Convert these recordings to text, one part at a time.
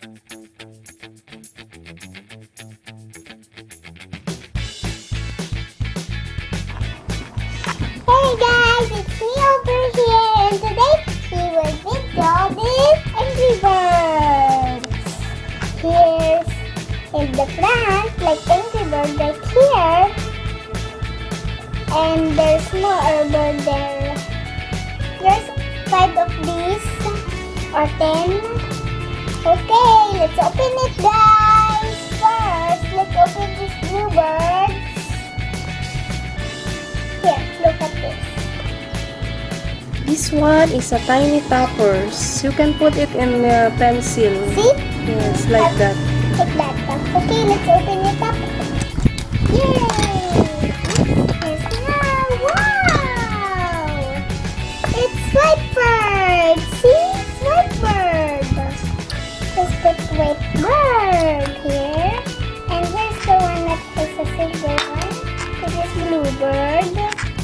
Hey guys, it's me over here, and today we will video these Angry Birds. Here's in the front, like Angry Bird right here, and there's more bird there. There's 5 of these, or 10. Okay, let's open it, guys. First, let's open this blue bird. Here, look at this. This one is a tiny toppers. You can put it in a pencil. See? Yes, like that. Like that. Okay, let's open it up. Yay! Here's now. Wow! It's white bird. See? It's white bird. Let's put white bird here. And here's the one that is a silver one. This is blue bird.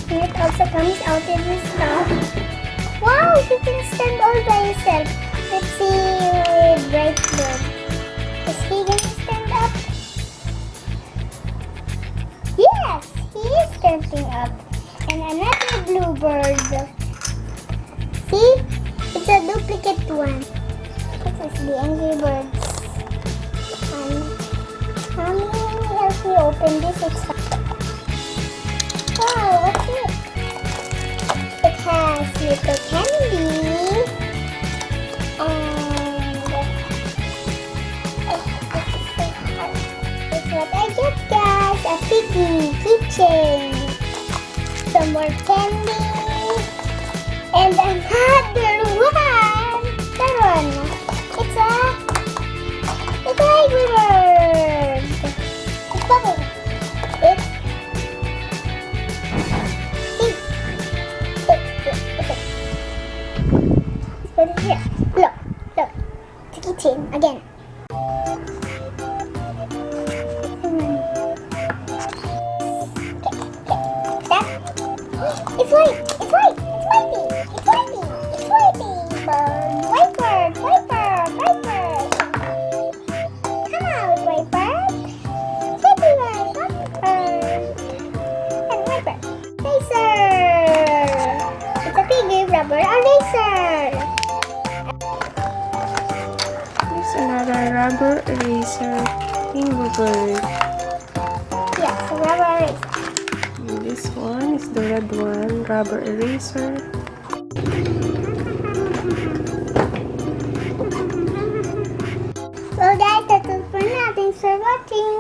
And it also comes out in this stuff. Wow, you can stand all by yourself. Let's see with bright bird. Is he gonna stand up? Yes, he is standing up. And another blue bird. See? It's a duplicate one. This is the Angry Birds. Mommy, help me open this. It's wow, what's it? It has little candy and it's what I get, guys. A piggy keychain, some more candy, and another one. That one. It's a Angry Bird. It's bubble. It's put it here. Look. It's a keychain again. That. It's white. It's whitey. White bird. Come out, white bird. Happy bird. And white bird. Eraser. It's a piggy rubber eraser. There's another rubber eraser finger bird. Yes, a rubber eraser. And this one is the red one, rubber eraser. So guys, that's it for now. Thanks for watching.